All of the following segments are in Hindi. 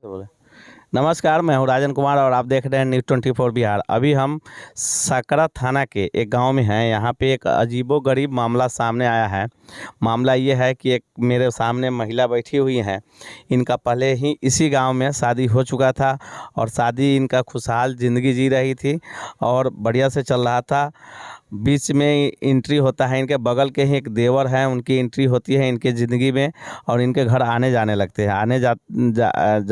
बोले नमस्कार, मैं हूँ राजन कुमार और आप देख रहे हैं न्यूज़ 24 बिहार। अभी हम सकरा थाना के एक गांव में हैं। यहाँ पे एक अजीबोगरीब मामला सामने आया है। मामला ये है कि एक मेरे सामने महिला बैठी हुई हैं। इनका पहले ही इसी गांव में शादी हो चुका था और शादी इनका खुशहाल ज़िंदगी जी रही थी और बढ़िया से चल रहा था। बीच में एंट्री होता है, इनके बगल के ही एक देवर हैं, उनकी एंट्री होती है इनके ज़िंदगी में और इनके घर आने जाने लगते हैं।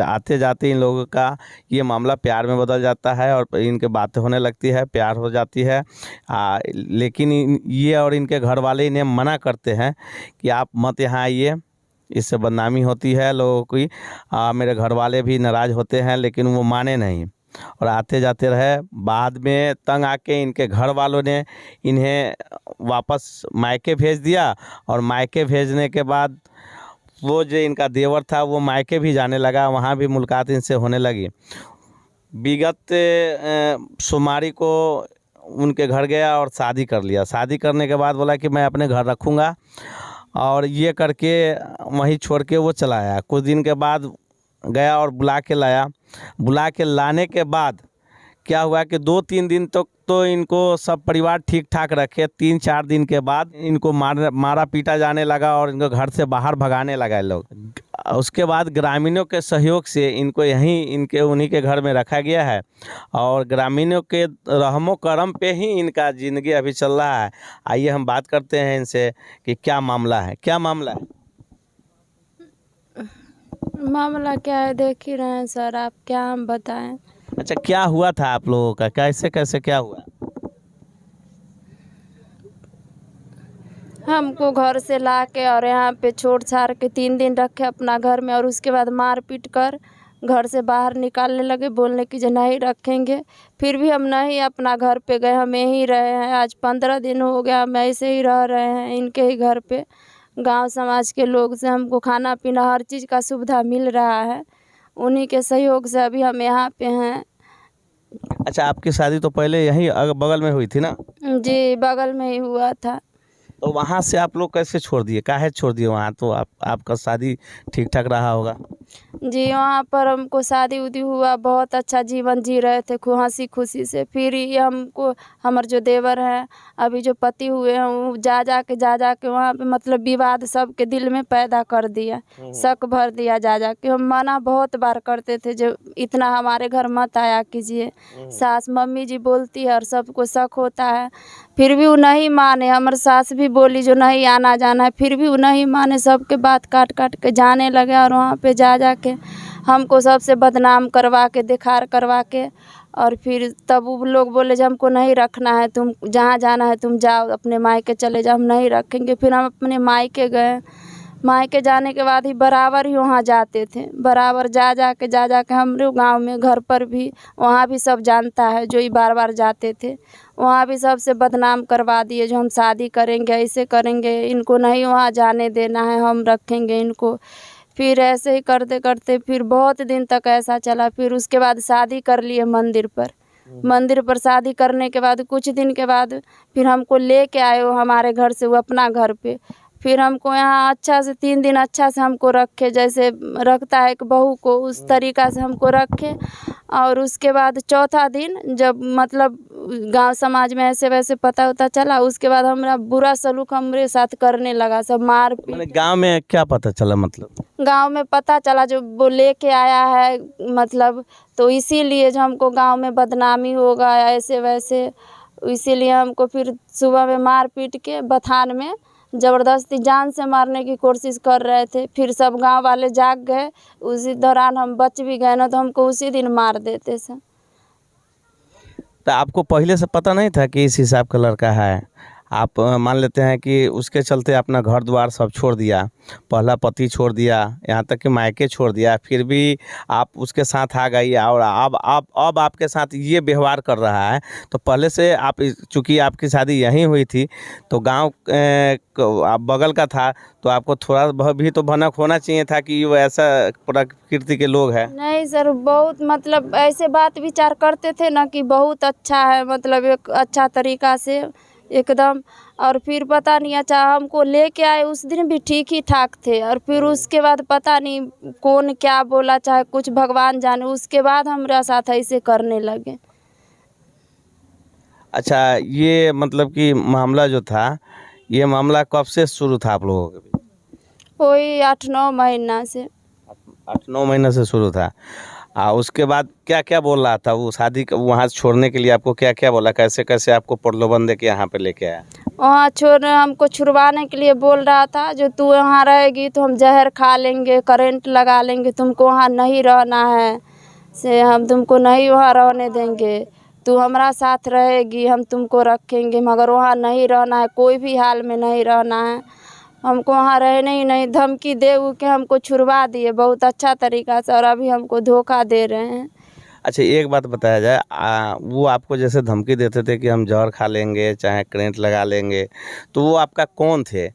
आते जाते इन लोगों का ये मामला प्यार में बदल जाता है और इनके बातें होने लगती है, प्यार हो जाती है। लेकिन ये और इनके घर वाले इन्हें मना करते हैं कि आप मत यहाँ आइए, इससे बदनामी होती है लोगों की। मेरे घर वाले भी नाराज़ होते हैं लेकिन वो माने नहीं और आते जाते रहे। बाद में तंग आके इनके घर वालों ने इन्हें वापस मायके भेज दिया और मायके भेजने के बाद वो जो इनका देवर था वो मायके भी जाने लगा, वहाँ भी मुलाकात इनसे होने लगी। विगत सोमवारी को उनके घर गया और शादी कर लिया। शादी करने के बाद बोला कि मैं अपने घर रखूँगा और ये करके वहीं छोड़ के वो चला आया। कुछ दिन के बाद गया और बुला के लाया। बुला के लाने के बाद क्या हुआ कि 2-3 दिन तक तो इनको सब परिवार ठीक ठाक रखे। 3-4 दिन के बाद इनको मारा पीटा जाने लगा और इनको घर से बाहर भगाने लगा लोग। उसके बाद ग्रामीणों के सहयोग से इनको यहीं उन्हीं के घर में रखा गया है और ग्रामीणों के रहमो करम पे ही इनका ज़िंदगी अभी चल रहा है। आइए हम बात करते हैं इनसे कि क्या मामला है। क्या मामला है? मामला क्या है देख ही रहे हैं सर, आप क्या हम बताएं। अच्छा, क्या हुआ था आप लोगों का? कैसे कैसे क्या हुआ? हमको घर से ला के और यहाँ पे छोड़ छाड़ के 3 दिन रखे अपना घर में और उसके बाद मार पीट कर घर से बाहर निकालने लगे, बोलने की जो नहीं रखेंगे। फिर भी हम नहीं अपना घर पे गए, हम यहीं रहे हैं। आज 15 दिन हो गया हम ऐसे ही रह रहे हैं इनके ही घर पे। गांव समाज के लोग से हमको खाना पीना हर चीज़ का सुविधा मिल रहा है, उन्हीं के सहयोग से अभी हम यहाँ पे हैं। अच्छा, आपकी शादी तो पहले यहीं बगल में हुई थी ना? जी, बगल में ही हुआ था। तो वहाँ से आप लोग कैसे छोड़ दिए? काहे छोड़ दिए? वहाँ तो आपका शादी ठीक ठाक रहा होगा। जी, वहाँ पर हमको शादी उदी हुआ, बहुत अच्छा जीवन जी रहे थे हंसी खुशी से। फिर ये हमको हमारे जो देवर हैं अभी जो पति हुए हैं वो जा के वहाँ पे मतलब विवाद सबके दिल में पैदा कर दिया, शक भर दिया। जा के हम मना बहुत बार करते थे जो इतना हमारे घर मत आया कीजिए। सास मम्मी जी बोलती है और सबको शक होता है, फिर भी वो नहीं माने। हमारे सास भी बोली जो नहीं आना जाना है, फिर भी वो नहीं माने। सबके बात काट काट के जाने लगे और वहाँ पे जा के हमको सबसे बदनाम करवा के दिखार करवा के और फिर तब वो लोग बोले जब हमको नहीं रखना है, तुम जहाँ जाना है तुम जाओ, अपने मायके चले जाओ, हम नहीं रखेंगे। फिर हम अपने मायके गए। मायके जाने के बाद ही बराबर ही वहाँ जाते थे, बराबर जा के हमारे गांव में घर पर भी वहाँ भी सब जानता है जो ही बार बार जाते थे। वहाँ भी सबसे बदनाम करवा दिए जो हम शादी करेंगे, ऐसे करेंगे, इनको नहीं वहाँ जाने देना है, हम रखेंगे इनको। फिर ऐसे ही करते करते फिर बहुत दिन तक ऐसा चला। फिर उसके बाद शादी कर लिए मंदिर पर। मंदिर पर शादी करने के बाद कुछ दिन के बाद फिर हमको लेके आए वो हमारे घर से, वो अपना घर पे। फिर हमको यहाँ अच्छा से 3 दिन अच्छा से हमको रखे, जैसे रखता है एक बहू को, उस तरीक़ा से हमको रखे। और उसके बाद चौथा दिन जब मतलब गांव समाज में ऐसे वैसे पता उता चला, उसके बाद हमारा बुरा सलूक हमारे साथ करने लगा, सब मार पीट। गांव में क्या पता चला? मतलब गांव में पता चला जो वो लेके आया है, मतलब तो इसीलिए जो हमको गांव में बदनामी होगा ऐसे वैसे, इसीलिए हमको फिर सुबह में मार पीट के बथान में ज़बरदस्ती जान से मारने की कोशिश कर रहे थे। फिर सब गांव वाले जाग गए, उसी दौरान हम बच भी गए, ना तो हमको उसी दिन मार देते सर। तो आपको पहले से पता नहीं था कि इस हिसाब का लड़का है? आप मान लेते हैं कि उसके चलते अपना घर द्वार सब छोड़ दिया, पहला पति छोड़ दिया, यहाँ तक कि मायके छोड़ दिया, फिर भी आप उसके साथ आ गई और अब आपके साथ ये व्यवहार कर रहा है। तो पहले से आप, चूँकि आपकी शादी यहीं हुई थी तो गांव आप बगल का था, तो आपको थोड़ा भी तो भनक होना चाहिए था कि वो ऐसा प्रकृति के लोग हैं। नहीं सर, बहुत मतलब ऐसे बात विचार करते थे ना कि बहुत अच्छा है, मतलब एक अच्छा तरीक़ा से एकदम। और फिर पता नहीं, अच्छा हमको लेके आए उस दिन भी ठीक ही ठाक थे, और फिर उसके बाद पता नहीं कौन क्या बोला, चाहे कुछ भगवान जाने, उसके बाद हमारा साथ ऐसे करने लगे। अच्छा, ये मतलब कि मामला जो था, ये मामला कब से शुरू था आप लोगों के बीच? कोई 8-9 महीना से। 8-9 महीने से शुरू था। उसके बाद क्या क्या बोल रहा था वो, शादी वहाँ छोड़ने के लिए आपको क्या क्या बोला, कैसे कैसे आपको प्रलोभन दे के यहाँ पे लेके आया? वहाँ छोड़ने, हमको छुड़वाने के लिए बोल रहा था, जो तू यहाँ रहेगी तो हम जहर खा लेंगे, करंट लगा लेंगे, तुमको वहाँ नहीं रहना है, से हम तुमको नहीं वहाँ रहने देंगे, तू हमारा साथ रहेगी, हम तुमको रखेंगे, मगर वहाँ नहीं रहना है, कोई भी हाल में नहीं रहना है, हमको वहाँ रहने ही नहीं। धमकी दे के हमको छुड़वा दिए बहुत अच्छा तरीक़ा से, और अभी हमको धोखा दे रहे हैं। अच्छा, एक बात बताया जाए, वो आपको जैसे धमकी देते थे कि हम जहर खा लेंगे, चाहे करंट लगा लेंगे, तो वो आपका कौन थे?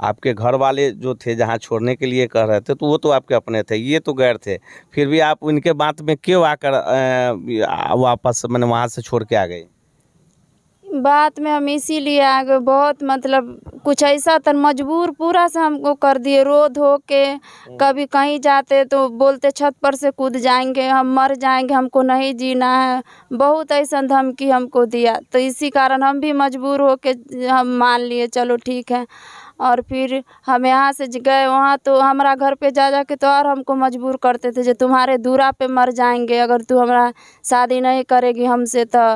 आपके घर वाले जो थे, जहाँ छोड़ने के लिए कह रहे थे, तो वो तो आपके अपने थे, ये तो गैर थे। फिर भी आप उनके बात में क्यों आकर वापस मैंने वहाँ से छोड़ के आ गई? बात में हम इसीलिए आ गए, बहुत मतलब कुछ ऐसा तो मजबूर पूरा से हमको कर दिए, रो धो के। कभी कहीं जाते तो बोलते छत पर से कूद जाएंगे, हम मर जाएंगे, हमको नहीं जीना है, बहुत ऐसा धमकी हमको दिया। तो इसी कारण हम भी मजबूर हो के हम मान लिए, चलो ठीक है। और फिर हम यहाँ से गए वहाँ, तो हमारा घर पे जा के तो और हमको मजबूर करते थे, जो तुम्हारे दूरा पे मर जाएंगे, अगर तू हमारा शादी नहीं करेगी हमसे तो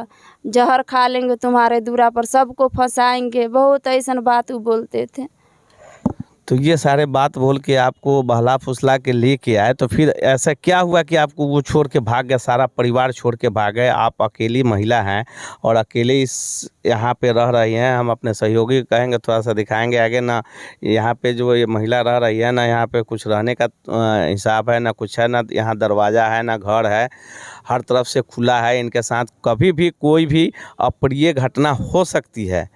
जहर खा लेंगे तुम्हारे दूरा पर, सबको फंसाएंगे, बहुत ऐसा बात वो बोलते थे। तो ये सारे बात बोल के आपको बहला फुसला के लेके आए, तो फिर ऐसा क्या हुआ कि आपको वो छोड़ के भाग गया, सारा परिवार छोड़ के भाग गए? आप अकेली महिला हैं और अकेले इस यहाँ पे रह रही हैं। हम अपने सहयोगी कहेंगे, थोड़ा सा दिखाएंगे आगे ना, यहाँ पे जो ये महिला रह रही है ना, यहाँ पे कुछ रहने का हिसाब है ना, कुछ है ना, यहाँ दरवाज़ा है ना घर है, हर तरफ से खुला है। इनके साथ कभी भी कोई भी अप्रिय घटना हो सकती है,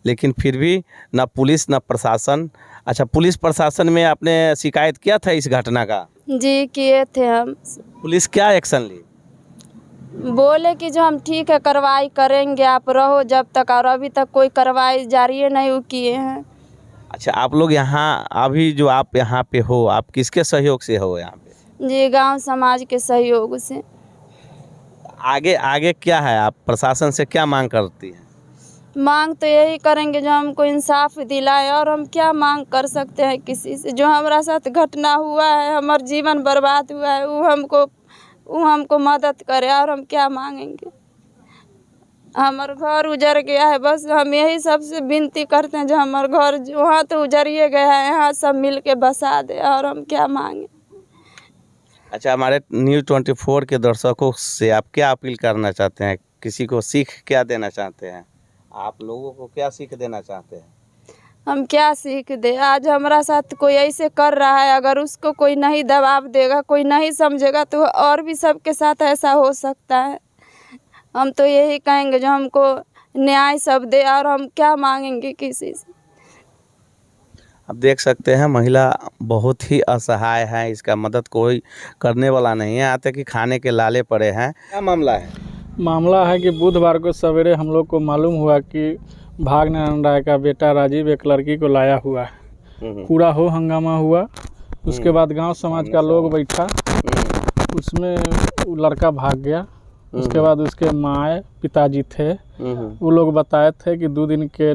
लेकिन फिर भी ना पुलिस ना प्रशासन। अच्छा, पुलिस प्रशासन में आपने शिकायत किया था इस घटना का? जी किए थे हम। पुलिस क्या एक्शन ली? बोले कि जो हम ठीक है कार्रवाई करेंगे, आप रहो जब तक, और अभी तक कोई कार्रवाई जारी नहीं वो किए हैं। अच्छा, आप लोग यहाँ अभी जो आप यहाँ पे हो, आप किसके सहयोग से हो यहाँ पे? जी गांव समाज के सहयोग से। आगे आगे क्या है, आप प्रशासन से क्या मांग करती हैं? मांग तो यही करेंगे जो हमको इंसाफ दिलाए, और हम क्या मांग कर सकते हैं किसी से? जो हमारा साथ घटना हुआ है, हमारा जीवन बर्बाद हुआ है, वो हमको मदद करे, और हम क्या मांगेंगे? हमारा घर उजड़ गया है, बस हम यही सबसे विनती करते हैं, जो हमारा घर वहाँ तो उजड़िए गया है, यहाँ सब मिल के बसा दे, और हम क्या मांगे? अच्छा, हमारे न्यूज़ 24 के दर्शकों से आप क्या अपील करना चाहते हैं? किसी को सीख क्या देना चाहते हैं? आप लोगों को क्या सीख देना चाहते हैं? हम क्या सीख दे? आज हमारा साथ कोई ऐसे कर रहा है, अगर उसको कोई नहीं दबाव देगा, कोई नहीं समझेगा, तो और भी सबके साथ ऐसा हो सकता है। हम तो यही कहेंगे जो हमको न्याय सब दे, और हम क्या मांगेंगे किसी से? आप देख सकते हैं, महिला बहुत ही असहाय है, इसका मदद कोई करने वाला नहीं है, आते कि खाने के लाले पड़े हैं। क्या मामला है? मामला है कि बुधवार को सवेरे हम लोग को मालूम हुआ कि भागनारायण राय का बेटा राजीव एक लड़की को लाया हुआ है। पूरा हो हंगामा हुआ। उसके बाद गांव समाज का लोग बैठा, उसमें वो लड़का भाग गया। उसके बाद उसके माँ पिताजी थे, वो लोग बताए थे कि 2 दिन के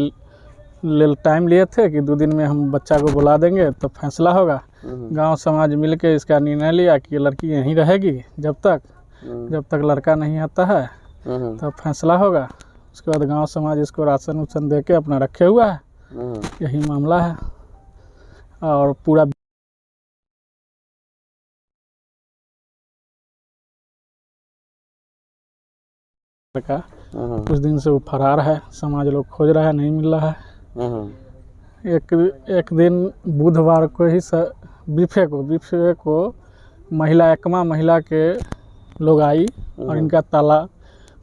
टाइम लिए थे कि 2 दिन में हम बच्चा को बुला देंगे तो फैसला होगा। गांव समाज मिलके इसका निर्णय लिया कि ये लड़की यहीं रहेगी जब तक लड़का नहीं आता है, तब फैसला होगा। उसके बाद गांव समाज इसको राशन उसन दे के अपना रखे हुआ है। यही मामला है। और पूरा का कुछ दिन से वो फरार है, समाज लोग खोज रहा है, नहीं मिल रहा है। एक दिन बुधवार को ही बीफे को महिला एकमा महिला के लोग आई और इनका ताला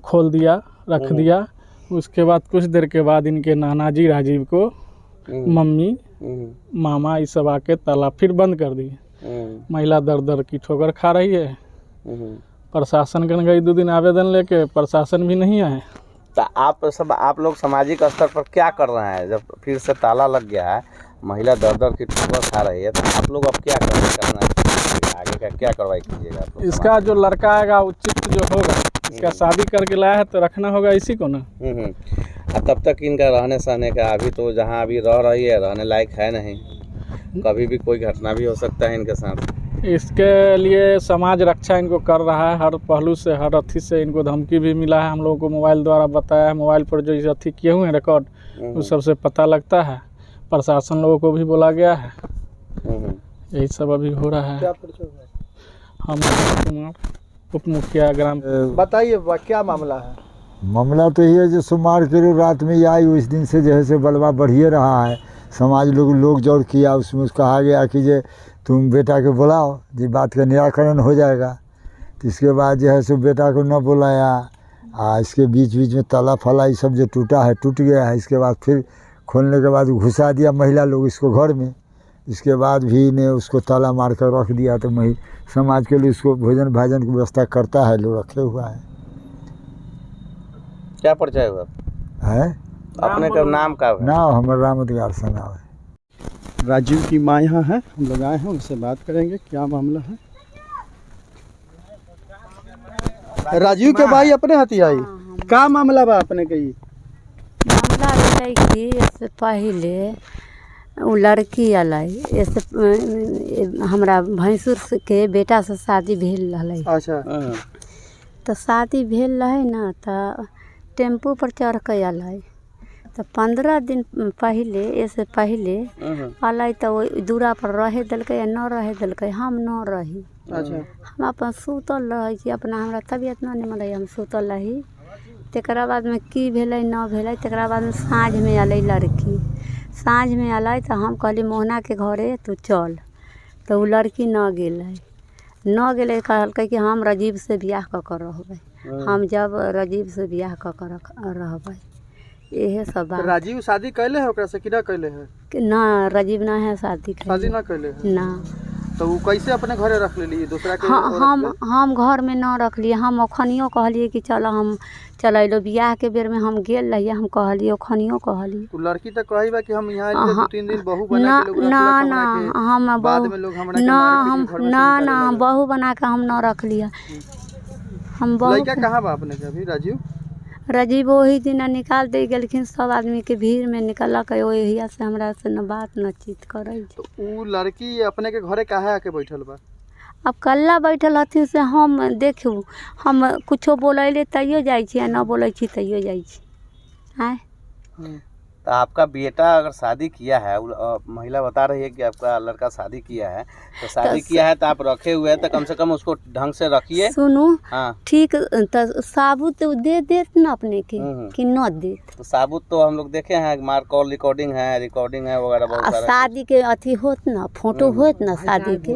खोल दिया, रख दिया। उसके बाद कुछ देर के बाद इनके नानाजी राजीव को मम्मी मामा ये सब आके ताला फिर बंद कर दिए। महिला दर दर की ठोकर खा रही है। प्रशासन गण गई 2 दिन आवेदन लेके, प्रशासन भी नहीं आए। तो आप लोग सामाजिक स्तर पर क्या कर रहे हैं जब फिर से ताला लग गया है, महिला दर दर की ठोकर खा रही है, तो आप लोग अब क्या करना है, आगे का क्या कार्रवाई कीजिएगा आप लोग? इसका जो लड़का आएगा उचित जो होगा, इसका शादी करके लाया है तो रखना होगा इसी को ना। तब तक इनका रहने सहने का, अभी तो जहाँ अभी रह रही है रहने लायक है नहीं, कभी भी कोई घटना भी हो सकता है इनके साथ। इसके लिए समाज रक्षा इनको कर रहा है, हर पहलू से, हर अथी से इनको धमकी भी मिला है। हम लोगों को मोबाइल द्वारा बताया है, मोबाइल पर जो इस अथी किए हुए हैं रिकॉर्ड, उस सबसे पता लगता है। प्रशासन लोगों को भी बोला गया है, यही सब अभी हो रहा है। क्या परिचय हुआ? हम कुमार, उप मुखिया ग्राम। बताइए क्या मामला है? मामला तो ये जो सोमवार के रोज रात में ये आई, उस दिन से जो है से बलवा बढ़िए रहा है। समाज लोग जोड़ किया, उसमें कहा गया कि जे तुम बेटा के बुलाओ, जी बात का निराकरण हो जाएगा। तो इसके बाद जो है सो बेटा को न बुलाया, इसके बीच में ताला फाला ये सब जो टूटा है टूट गया है। इसके बाद फिर खोलने के बाद घुसा दिया महिला लोग इसको घर में। इसके बाद भी ने उसको ताला मार कर रख दिया। तो समाज के लिए उसको भोजन भाजन की व्यवस्था करता है, लोग रखे हुआ है। क्या परिचय हुआ है अपने का नाम का है? नाम हमारा रामोदगार से नाम है। राजीव की माँ यहाँ है, हम लोग आए हैं उनसे बात करेंगे क्या मामला है। राजीव के भाई अपने हती आई, क्या मामला बा अपने के? मामला है कि इससे पहले वो लड़की अलाई, इससे हमरा भैंसुर के बेटा से शादी भेल रहलै। अच्छा। तो शादी भेल रहे ना, तो टेम्पू पर चढ़ के अलै। तो 15 दिन पहले, इससे पहले अलै तो वो दूरा पर रहे दिलकै या न रहे दिलकै, हम न रही। अच्छा। हम अपन सुतल रही छी, अपना हमरा तबियत न निमन रही, हम सुतल रही। तकरा बाद में की भेलै न भेलै, तकरा बाद में साँझ में अलै लड़की। साँझ में अलै तो हम कहली मोहना के घरे तू चल। तो वो लड़की न गेलै, कहलकै कि हम राजीव से बियाह कऽ के रहबै। हम जब राजीव से बियाह कऽ के रहबै, यही सब बात। राजीव शादी कैले है ओकरा से कि ना कैले है? ना, राजीव ना है शादी ना कैले है ना। तो वो कैसे अपने घरे रख लेली दूसरा के? हम घर में न रखलिए। हम ओखनियो कहलिए कि चलो हम चलैलो बियाह के बेर में हम गेल रहिए, हम कहलिए ओखनियो कहलिए। तो लड़की तो कही बा कि हम यहाँ 2-3 दिन बहू बना के लोग रखलक हम बाद में लोग हमरा के मार के घर में ना बहू बना के हम न रखलिए। हम बहू। लड़का कहाँ बा अपने के अभी? राजीव वही दिन निकाल दे गेलखिन, सब आदमी के भीड़ में निकलक, वही से हमरा से न बात न चीत करे। तो वो लड़की अपने के घरे काहे आके बैठल बा? अब कल्ला बैठल हथिन से हम देखू, हम कुछो बोलैले तैयो जाइ छी, न बोलै छी तैयो जाइ छी। आय तो आपका बेटा अगर शादी किया है, महिला बता रही है कि आपका लड़का शादी किया है, तो शादी किया है तो आप रखे हुए हैं, तो कम से कम उसको ढंग से रखिए। सुनू, हाँ ठीक, तो साबुत दे देत ना अपने के कि न देत? तो साबुत तो हम लोग देखे हैं, मार कॉल रिकॉर्डिंग है वगैरह बहुत सारा। शादी के अथी होत ना, फोटो होत ना शादी के,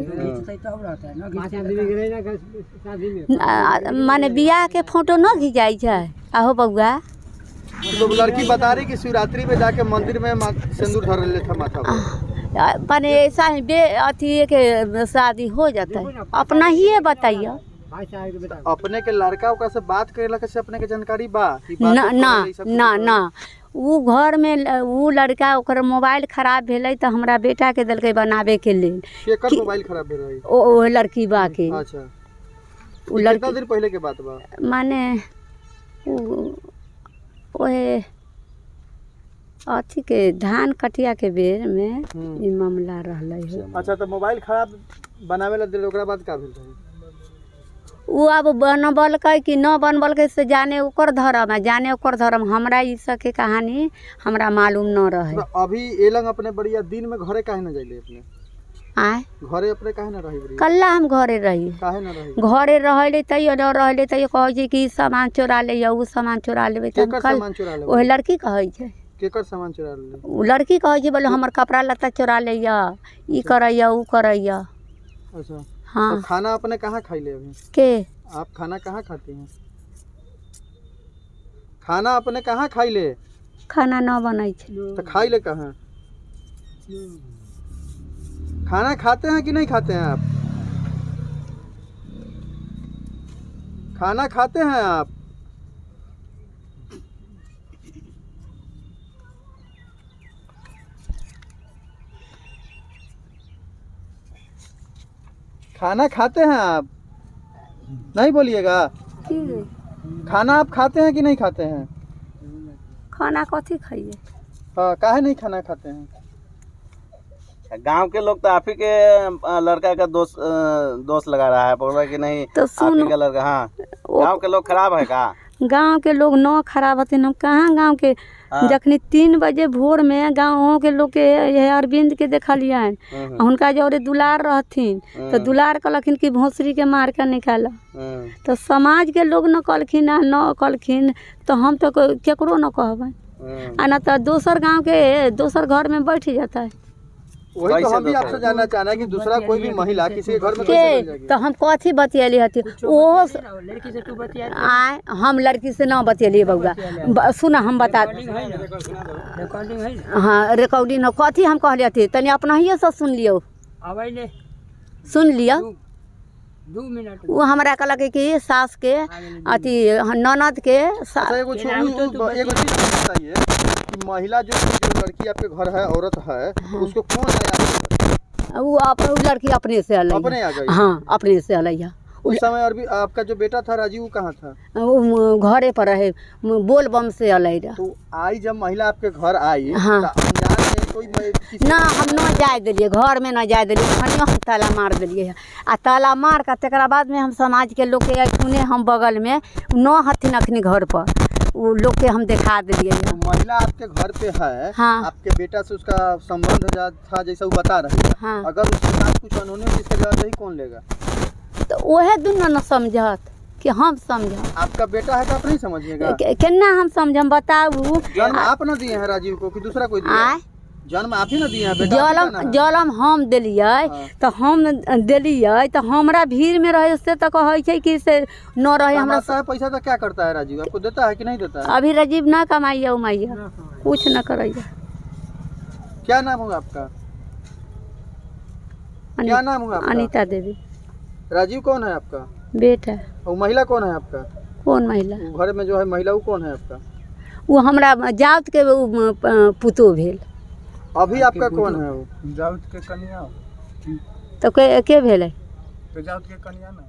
माने बियाह के फोटो न घिंचाई है। आहो बउआ, तो लड़की बता रही कि शिवरात्रि में जाके मंदिर में सिंदूर धर ले था माथा पर। माने ऐसा ही अथी के शादी हो जाता है, अपना ही बताइए। अपने के लड़का ओकरा से बात करेला कैसे अपने के जानकारी बा? ना ना ना ना, वो घर में वो लड़का ओकर मोबाइल खराब भेलै तो हमरा बेटा के दिलकै बनावे के लेल। केकर मोबाइल खराब भेल रही? ओ लड़की बा के। अच्छा। वो लड़की कितना दिन पहले के बात बा? माने ओहे अथी के धान कटिया के बेर में ई मामला रहलै है। अच्छा, तो मोबाइल खराब बनावे ला दिल, ओकरा बाद का भेल रही? वो अब बनबलकै कि न बनबलकै से जाने ओकर धर्म है, जाने ओकर धर्म। हमरा ई सब के कहानी हमरा मालूम न रहे। तो अभी एलंग अपने बढ़िया दिन में घरे काहे न जाइले अपने? आय घरे अपने काहे न रही? कल्ला हम घरे रही, काहे न रही? घरे रहले तैयो न रहले तैयो कहै छै कि सामान चोरा ले या उ सामान चोरा लेबै। त केकर सामान चोरा ले? ओहे लड़की कहै छै। केकर सामान चोरा ले? उ लड़की कहै छै बोले हमर कपड़ा लत्ता चोरा ले या, ई करैया उ करैया। अच्छा। हाँ। तो खाना अपने कहाँ खाइले अभी? के आप खाना कहाँ खाते हैं? खाना अपने कहाँ खाइले? खाना न बनै छै तो खाइले कहाँ? खाना खाते हैं कि नहीं खाते हैं आप? खाना खाते हैं आप? खाना खाते हैं आप? नहीं बोलिएगा। खाना आप खाते हैं कि नहीं खाते हैं? खाना कथी खाइए? हाँ, काहे नहीं खाना खाते हैं? गांव के लोग तो आप ही के लड़का का दोस्त लगा रहा है, बोल रहा है कि नहीं तो आप ही का लड़का। हाँ, गांव के लोग खराब है का? गांव के लोग न खराब हथिन, हम कहाँ गांव के। जखनी 3 बजे भोर में गाँव के लोग के ये अरविंद के देखलिए उनका जौरे दुलार रहथिन तो दुलार कहलखिन कि भोसरी के मार के निकाला। तो समाज के लोग न कहलखिन न कहलखिन तो हम तो केकरो न कहबै आ न तो दोसर गांव के दोसर घर में बैठ जाता है। वही तो हम भी आपसे जानना चाहना है कि दूसरा कोई भी महिला किसी के घर में कैसे बन जाएगी? तो हम कथी बतियली हती ओहो आए हम लड़की से ना बतियली बउआ सुना हम बता हाँ रिकॉर्डिंग हो कथी हम कहली हती तनी अपना ही से सुन लियो सुन लियो। 2 मिनट वो हमरा कहलक कि सास के अथी ननद के एगो चीज बताइए कि महिला जो लड़की आपके घर है औरत है उसको कौन है? वो लड़की अपने से अलग अपने आ गई? हाँ अपने से अलग है। उस समय और भी आपका जो बेटा था राजीव वो कहाँ था? वो घरे पर रहे बोल बम से अलग रहा। तो आई जब महिला आपके घर आई हाँ। तो अनजान में कोई ना हम न जाए दिलिए घर में न जाए दिलिए खनियो हम ताला मार दिलिए आ ताला मार का तकरा बाद में हम समाज के लोग के सुने हम बगल में न हथिन अखनी घर पर वो लोग के हम दिखा दिलिए। महिला आपके घर पे है हाँ। आपके बेटा से उसका संबंध था जैसा वो बता रही है। हाँ। अगर उसके साथ कुछ अनहोनी जिसका जवाबदेही कौन लेगा? तो वह दुनू न समझत कि हम समझ। आपका बेटा है तो आप नहीं समझिएगा? केना हम समझम बताऊ। जन्म आप न दिए हैं राजीव को कि दूसरा कोई दिया है? जन्म आप ही न दिए हैं बेटा? जलम हम दिलिए तो हम दिलिए तो हमरा भीड़ में रहे से तो कहे छै कि से न रहे हमरा पैसा तो क्या करता है राजीव आपको देता है कि नहीं देता है? अभी राजीव ना कमाइए उमाइए कुछ न कराइए। क्या नाम होगा आपका? क्या नाम होगा आपका? अनीता देवी। राजीव कौन है आपका? बेटा। और महिला कौन है आपका? कौन महिला? घर में जो है महिला वो कौन है आपका? वो हमरा जात के पुतो भेल। अभी आपका कौन है वो? जाउत के कन्या तो के भेल है? तो जाउत के कन्या ना